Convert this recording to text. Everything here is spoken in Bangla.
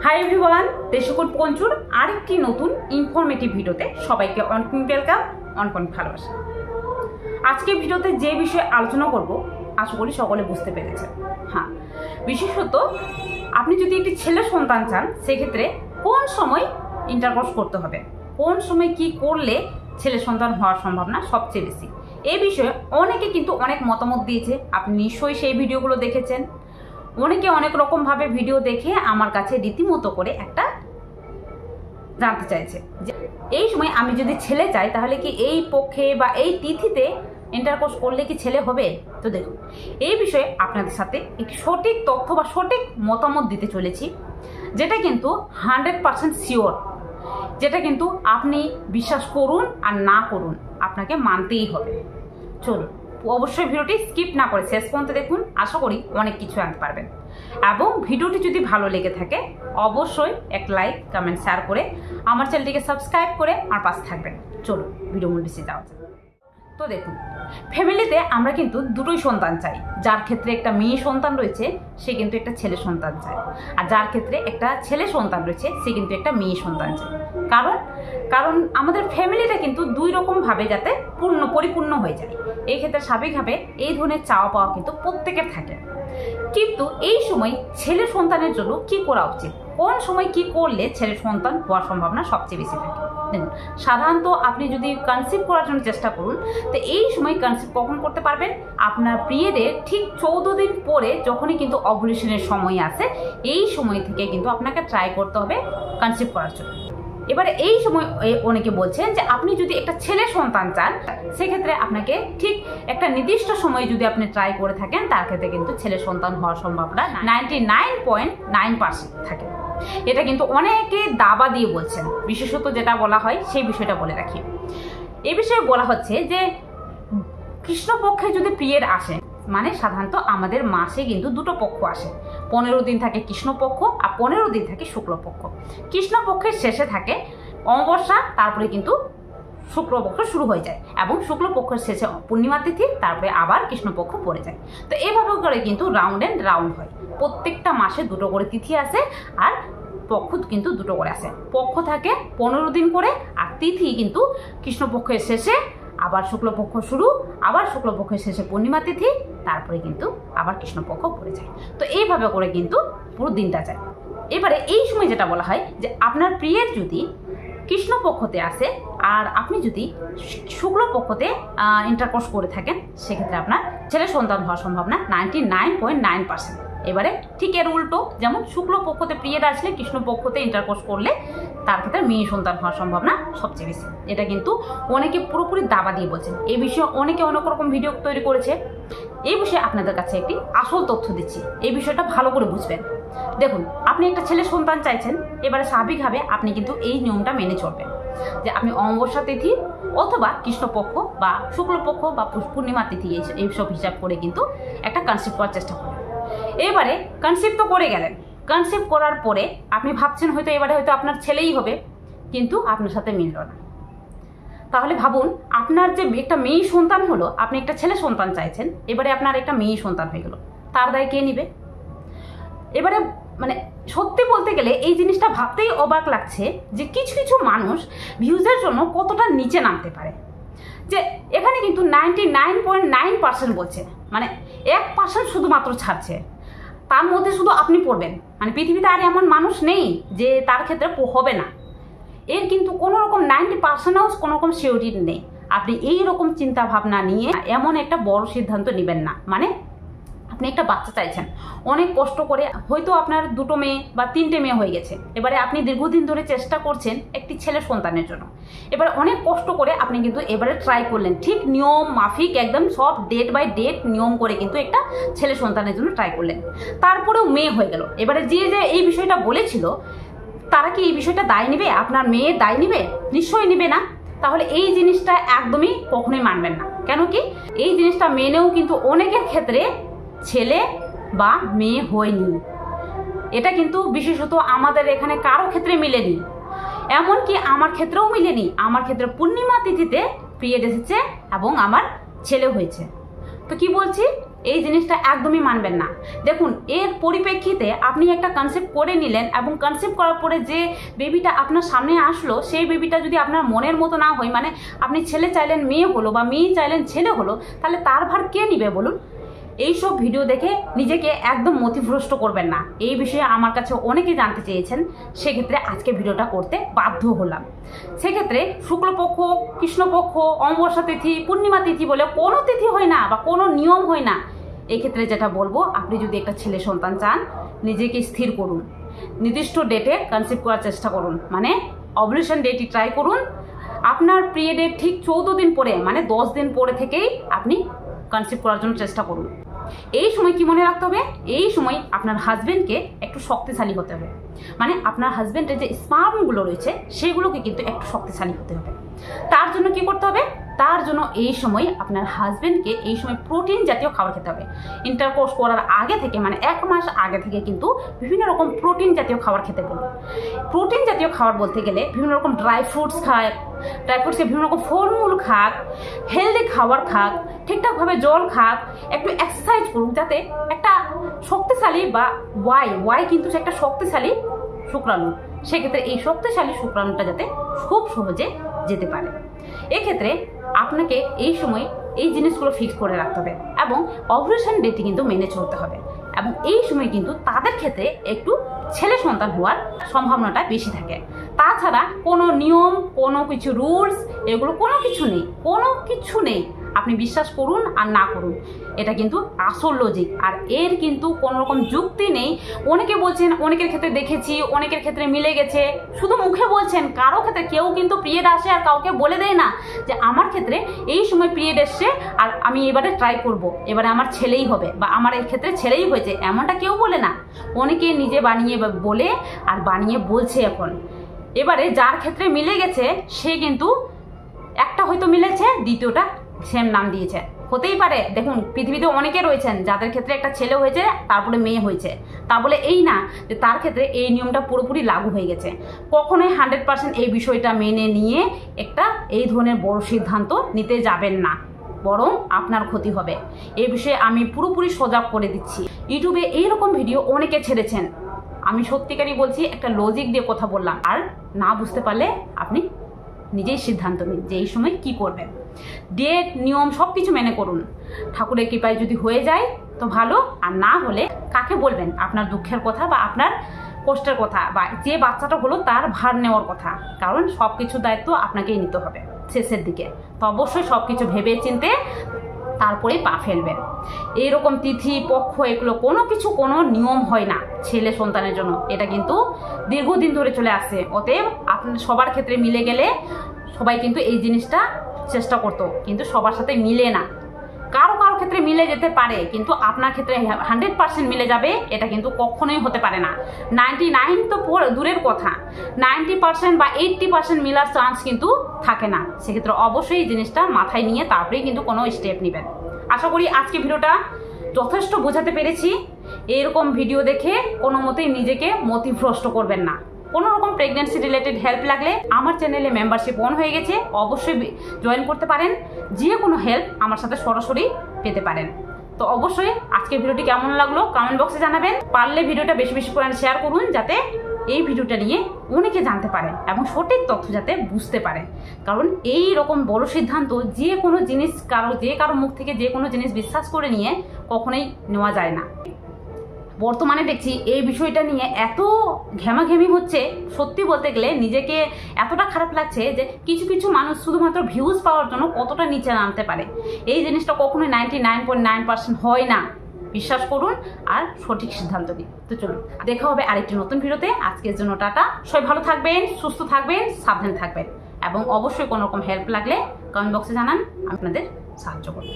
হাই এভরিওয়ান, দেশকুট পঞ্চুর আরেকটি নতুন ইনফরমেটিভ ভিডিওতে সবাইকে অনেক ওয়েলকাম, অনেক ভালোবাসা। আজকে ভিডিওতে যে বিষয়ে আলোচনা করব আশা করি সকলে বুঝতে পেরেছেন। হ্যাঁ, বিশেষত আপনি যদি একটি ছেলে সন্তান চান সেক্ষেত্রে কোন সময় ইন্টারকোর্স করতে হবে, কোন সময় কি করলে ছেলে সন্তান হওয়ার সম্ভাবনা সবচেয়ে বেশি, এই বিষয়ে অনেকে কিন্তু অনেক মতামত দিয়েছে। আপনি নিশ্চয়ই সেই ভিডিওগুলো দেখেছেন। অনেকে অনেক রকমভাবে ভিডিও দেখে আমার কাছে রীতিমতো করে একটা জানতে চাইছে যে এই সময় আমি যদি ছেলে চাই তাহলে কি এই পক্ষে বা এই তিথিতে ইন্টারকোর্স করলে কি ছেলে হবে। তো দেখুন, এই বিষয়ে আপনাদের সাথে একটি সঠিক তথ্য বা সঠিক মতামত দিতে চলেছি, যেটা কিন্তু 100% শিওর, যেটা কিন্তু আপনি বিশ্বাস করুন আর না করুন আপনাকে মানতেই হবে। চলুন, অবশ্যই ভিডিওটি স্কিপ না করে শেষ পর্যন্ত দেখুন, আশা করি অনেক কিছু জানতে পারবেন। এবং ভিডিওটি যদি ভালো লেগে থাকে অবশ্যই এক লাইক, কমেন্ট, শেয়ার করে আমার চ্যানেলটিকে সাবস্ক্রাইব করে আমার পাশে থাকবেন। চলুন ভিডিও মূল বেশি যাওয়া যাক। তো দেখুন, ফ্যামিলিতে আমরা কিন্তু দুটোই সন্তান চাই। যার ক্ষেত্রে একটা মেয়ে সন্তান রয়েছে সে কিন্তু একটা ছেলে সন্তান চায়, আর যার ক্ষেত্রে একটা ছেলে সন্তান রয়েছে সে কিন্তু একটা মেয়ে সন্তান চায়। কারণ আমাদের ফ্যামিলিটা কিন্তু দুই রকমভাবে যাতে পরিপূর্ণ হয়ে যায়, এই ক্ষেত্রে স্বাভাবিকভাবে এই ধরনের চাওয়া পাওয়া কিন্তু প্রত্যেকের থাকে। কিন্তু এই সময় ছেলে সন্তানের জন্য কি করা উচিত, কোন সময় কি করলে ছেলে সন্তান হওয়ার সম্ভাবনা সবচেয়ে বেশি থাকে। দেখুন, সাধারণত আপনি যদি কনসিভ করার জন্য চেষ্টা করুন তো এই সময় কনসিভ কখন করতে পারবেন, আপনার পিরিয়ডের ঠিক 14 দিন পরে যখনই কিন্তু ওভুলেশনের সময় আসে এই সময় থেকে কিন্তু আপনাকে ট্রাই করতে হবে কনসিভ করার জন্য। এবারে এই সময় অনেকে বলছেন যে আপনি যদি একটা ছেলে সন্তান চান সেক্ষেত্রে আপনাকে ঠিক একটা নির্দিষ্ট সময়ে যদি আপনি ট্রাই করে থাকেন তার ক্ষেত্রে কিন্তু ছেলে সন্তান হওয়ার সম্ভাবনা 99.9% থাকে। এটা কিন্তু অনেকে দাবা দিয়ে বলছেন, বিশেষত যেটা বলা হয় সেই বিষয়টা বলে রাখি। এই বিষয়ে বলা হচ্ছে যে কৃষ্ণপক্ষে যদি পিরিয়ড আসে, মানে সাধারণত আমাদের মাসে কিন্তু দুটো পক্ষ আসে, 15 দিন থাকে কৃষ্ণপক্ষ আর 15 দিন থাকে শুক্লপক্ষ। কৃষ্ণপক্ষের শেষে থাকে অমাবস্যা, তারপরে কিন্তু শুক্লপক্ষ শুরু হয়ে যায় এবং শুক্লপক্ষের শেষে পূর্ণিমা তিথি, তারপরে আবার কৃষ্ণপক্ষ পড়ে যায়। তো এইভাবে করে কিন্তু রাউন্ড অ্যান্ড রাউন্ড হয়, প্রত্যেকটা মাসে দুটো করে তিথি আসে আর পক্ষ কিন্তু দুটো করে আসে। পক্ষ থাকে 15 দিন করে আর তিথি কিন্তু কৃষ্ণপক্ষের শেষে, আবার শুক্লপক্ষ শুরু, আবার শুক্লপক্ষের শেষে পূর্ণিমা তিথি, তারপরে কিন্তু আবার কৃষ্ণপক্ষ পড়ে যায়। তো এইভাবে করে কিন্তু পুরো দিনটা যায়। এবারে এই সময় যেটা বলা হয় যে আপনার পিরিয়ড যদি কৃষ্ণপক্ষতে আসে আর আপনি যদি শুক্লপক্ষতে ইন্টারকোর্স করে থাকেন সেক্ষেত্রে আপনার ছেলে সন্তান হওয়ার সম্ভাবনা 99.9%। এবারে ঠিক এর উল্টো, যেমন শুক্লপক্ষতে পিরিয়ড আসলে কৃষ্ণপক্ষতে ইন্টারকোর্স করলে তার ক্ষেত্রে মেয়ে সন্তান হওয়ার সম্ভাবনা সবচেয়ে বেশি। এটা কিন্তু অনেকে পুরোপুরি দাবা দিয়ে বলছেন। এই বিষয়ে অনেকে অনেক রকম ভিডিও তৈরি করেছে। এই বিষয়ে আপনাদের কাছে একটি আসল তথ্য দিচ্ছি, এই বিষয়টা ভালো করে বুঝবেন। দেখুন, আপনি একটা ছেলে সন্তান চাইছেন, এবারে স্বাভাবিকভাবে আপনি কিন্তু এই নিয়মটা মেনে চলবেন যে আপনি অমাবস্যা তিথি অথবা কৃষ্ণপক্ষ বা শুক্লপক্ষ বা পূর্ণিমা তিথি এইসব হিসাব করে কিন্তু একটা কনসিভ করার চেষ্টা করবেন। এবারে কনসিভ তো করে গেলেন, কনসিভ করার পরে আপনি ভাবছেন হয়তো এবারে হয়তো আপনার ছেলেই হবে, কিন্তু আপনার সাথে মিলল না। তাহলে ভাবুন, আপনার যে একটা মেয়ে সন্তান হলো, আপনি একটা ছেলে সন্তান চাইছেন, এবারে আপনার একটা মেয়ে সন্তান হয়ে গেল, তার দায় কে নিবে? এবারে মানে সত্যি বলতে গেলে এই জিনিসটা ভাবতেই অবাক লাগছে যে কিছু কিছু মানুষ ভিউজের জন্য কতটা নিচে নামতে পারে। যে এখানে কিন্তু 99.9% বলছে, মানে 1% শুধুমাত্র ছাড়ছে, তার মধ্যে শুধু আপনি পড়বেন। মানে পৃথিবীতে আর এমন মানুষ নেই যে তার ক্ষেত্রে হবে না। এর কিন্তু কোনো রকম 90%ও কোনো রকম সিওরিটি নেই। আপনি এই রকম চিন্তা ভাবনা নিয়ে এমন একটা বড় সিদ্ধান্ত নেবেন না। মানে আপনি একটা বাচ্চা চাইছেন, অনেক কষ্ট করে, হয়তো আপনার 2টো মেয়ে বা 3টে মেয়ে হয়ে গেছে, এবারে আপনি দীর্ঘদিন ধরে চেষ্টা করছেন একটি ছেলে সন্তানের জন্য, এবারে অনেক কষ্ট করে আপনি কিন্তু এবারে ট্রাই করলেন, ঠিক নিয়ম মাফিক একদম সব ডেট বাই ডেট নিয়ম করে কিন্তু একটা ছেলে সন্তানের জন্য ট্রাই করলেন, তারপরেও মেয়ে হয়ে গেল। এবারে যে এই বিষয়টা বলেছিল তারা কি এই বিষয়টা দায় নেবে? আপনার মেয়ে দায় নেবে? নিশ্চয়ই নেবে না। তাহলে এই জিনিসটা একদমই কখনোই মানবেন না। কেন কি, এই জিনিসটা মেনেও কিন্তু অনেকের ক্ষেত্রে ছেলে বা মেয়ে হয়নি। এটা কিন্তু বিশেষত আমাদের এখানে কারো ক্ষেত্রে মিলেনি, এমনকি আমার ক্ষেত্রেও মিলেনি। আমার ক্ষেত্রে পূর্ণিমা তিথিতে পিরিয়ড এসেছে এবং আমার ছেলে হয়েছে। তো কি বলছি, এই জিনিসটা একদমই মানবেন না। দেখুন, এর পরিপ্রেক্ষিতে আপনি একটা কনসেপ্ট করে নিলেন এবং কনসেপ্ট করার পরে যে বেবিটা আপনার সামনে আসলো সেই বেবিটা যদি আপনার মনের মতো না হয়, মানে আপনি ছেলে চাইলেন মেয়ে হলো বা মেয়ে চাইলেন ছেলে হলো, তাহলে তার ভার কে নিবে বলুন? এইসব ভিডিও দেখে নিজেকে একদম মতিভ্রষ্ট করবেন না। এই বিষয়ে আমার কাছে অনেকে জানতে চেয়েছেন, সেক্ষেত্রে আজকে ভিডিওটা করতে বাধ্য হলাম। সেক্ষেত্রে শুক্লপক্ষ, কৃষ্ণপক্ষ, অমাবস্যা তিথি, পূর্ণিমা তিথি বলে কোনো তিথি হয় না বা কোনো নিয়ম হয় না। এক্ষেত্রে যেটা বলবো, আপনি যদি একটা ছেলে সন্তান চান, নিজেকে স্থির করুন, নির্দিষ্ট ডেটে কনসিভ করার চেষ্টা করুন, মানে ওভুলেশন ডেটই ট্রাই করুন। আপনার পিরিয়ডের ঠিক 14 দিন পরে, মানে 10 দিন পরে থেকেই আপনি কনসিভ করার জন্য চেষ্টা করুন। এই সময় কি মনে রাখতে হবে, এই সময় আপনার হাজবেন্ডকে একটু শক্তিশালী হতে হবে, মানে আপনার হাজবেন্ডের যে স্পার্মগুলো রয়েছে সেগুলোকে কিন্তু একটু শক্তিশালী হতে হবে। তার জন্য কি করতে হবে, তার জন্য এই সময় আপনার হাজবেন্ডকে এই সময় প্রোটিন জাতীয় খাবার খেতে হবে। ইন্টারকোর্স করার আগে থেকে, মানে 1 মাস আগে থেকে কিন্তু বিভিন্ন রকম প্রোটিন জাতীয় খাবার খেতে বলুন। প্রোটিন জাতীয় খাবার বলতে গেলে বিভিন্ন রকম ড্রাই ফ্রুটস খায়, ড্রাই ফ্রুটসে বিভিন্ন রকম ফলমূল খাক, হেলদি খাবার খাক, ঠিকঠাকভাবে জল খাক, একটু এক্সারসাইজ করুক, যাতে একটা শক্তিশালী বা ওয়াই কিন্তু সে একটা শক্তিশালী শুক্রাণু, সেক্ষেত্রে এই শক্তিশালী শুক্রাণুটা যাতে খুব সহজে যেতে পারে। এক্ষেত্রে আপনাকে এই সময় এই জিনিসগুলো ফিক্স করে রাখতে হবে এবং ওভুলেশন ডেটে কিন্তু মেনে চলতে হবে। এবং এই সময় কিন্তু তাদের ক্ষেত্রে একটু ছেলে সন্তান হওয়ার সম্ভাবনাটা বেশি থাকে। তাছাড়া কোনো নিয়ম, কোনো কিছু রুলস, এগুলো কোনো কিছু নেই। আপনি বিশ্বাস করুন আর না করুন, এটা কিন্তু আসল লজিক, আর এর কিন্তু কোনো রকম যুক্তি নেই। অনেকে বলছেন, অনেকের ক্ষেত্রে দেখেছি, অনেকের ক্ষেত্রে মিলে গেছে, শুধু মুখে বলছেন। কারো ক্ষেত্রে কেউ কিন্তু পিরিয়ড আসে আর কাউকে বলে দেয় না যে আমার ক্ষেত্রে এই সময় পিরিয়ড এসছে আর আমি এবারে ট্রাই করব, এবারে আমার ছেলেই হবে বা আমার এই ক্ষেত্রে ছেলেই হয়েছে, এমনটা কেউ বলে না। অনেকে নিজে বানিয়ে বলে আর বানিয়ে বলছে এখন। এবারে যার ক্ষেত্রে মিলে গেছে সে কিন্তু একটা হয়তো মিলেছে, দ্বিতীয়টা সেম নাম দিয়েছে, হতেই পারে। দেখুন, পৃথিবীতে অনেকে রয়েছেন যাদের ক্ষেত্রে একটা ছেলে হয়েছে তারপরে মেয়ে হয়েছে, তা বলে এই না যে তার ক্ষেত্রে এই নিয়মটা পুরোপুরি লাগু হয়ে গেছে। কখনোই 100% এই বিষয়টা মেনে নিয়ে একটা এই ধরনের বড় সিদ্ধান্ত নিতে যাবেন না, বরং আপনার ক্ষতি হবে। এই বিষয়ে আমি পুরোপুরি সজাগ করে দিচ্ছি। ইউটিউবে এইরকম ভিডিও অনেকে ছেড়েছেন, আমি সত্যিকারই বলছি, একটা লজিক দিয়ে কথা বললাম। আর না বুঝতে পারলে আপনি নিজেই সিদ্ধান্ত নিন যে এই সময় কি করবেন। ডেট, নিয়ম সব কিছু মেনে করুন। ঠাকুরের কৃপায় যদি হয়ে যায় তো ভালো, আর না হলে কাকে বলবেন আপনার দুঃখের কথা বা আপনার কষ্টের কথা, বা যে বাচ্চাটা হলো তার ভার নেওয়ার কথা, কারণ সব কিছু দায়িত্ব আপনাকেই নিতে হবে শেষের দিকে। তো অবশ্যই সব কিছু ভেবে চিনতে তারপরেই পা ফেলবেন। এইরকম তিথি, পক্ষ, এগুলো কোনো নিয়ম হয় না ছেলে সন্তানের জন্য, এটা কিন্তু দীর্ঘদিন ধরে চলে আসছে। অতএব আপনার সবার ক্ষেত্রে মিলে গেলে সবাই কিন্তু এই জিনিসটা চেষ্টা করতো, কিন্তু সবার সাথে মিলে না। কারো ক্ষেত্রে মিলে যেতে পারে, কিন্তু আপনার ক্ষেত্রে 100% মিলে যাবে এটা কিন্তু কখনোই হতে পারে না। 99 তো দূরের কথা, 90% বা 80% মিলার চান্স কিন্তু থাকে না। সেক্ষেত্রে অবশ্যই এই জিনিসটা মাথায় নিয়ে তারপরেই কিন্তু কোনো স্টেপ নেবেন। আশা করি আজকে ভিডিওটা যথেষ্ট বোঝাতে পেরেছি। এরকম ভিডিও দেখে কোনো মতেই নিজেকে মতিভ্রষ্ট করবেন না। কোনো রকম প্রেগনেন্সি রিলেটেড হেল্প লাগলে আমার চ্যানেলে মেম্বারশিপ অন হয়ে গেছে, অবশ্যই জয়েন করতে পারেন। যে কোনো হেল্প আমার সাথে সরাসরি পেতে পারেন। তো অবশ্যই আজকের ভিডিওটি কেমন লাগলো কমেন্ট বক্সে জানাবেন। পারলে ভিডিওটা বেশি বেশি করে শেয়ার করুন, যাতে এই ভিডিওটা নিয়ে অনেকে জানতে পারেন এবং সঠিক তথ্য যাতে বুঝতে পারেন। কারণ এই রকম বড় সিদ্ধান্ত যে কোনো জিনিস কারো মুখ থেকে যে কোনো জিনিস বিশ্বাস করে নিয়ে কখনোই নেওয়া যায় না। বর্তমানে দেখছি এই বিষয়টা নিয়ে এত ঘেমাঘেমি হচ্ছে, সত্যি বলতে গেলে নিজেকে এতটা খারাপ লাগছে যে কিছু মানুষ শুধুমাত্র ভিউজ পাওয়ার জন্য কতটা নিচে নামতে পারে। এই জিনিসটা কখনোই 99.9% হয় না, বিশ্বাস করুন আর সঠিক সিদ্ধান্ত নিন। তো চলুন, দেখা হবে আরেকটি নতুন ভিডিওতে। আজকের জন্য টাটা। সবাই ভালো থাকবেন, সুস্থ থাকবেন, সাবধানে থাকবেন এবং অবশ্যই কোনো রকম হেল্প লাগলে কমেন্ট বক্সে জানান, আপনাদের সাহায্য করব।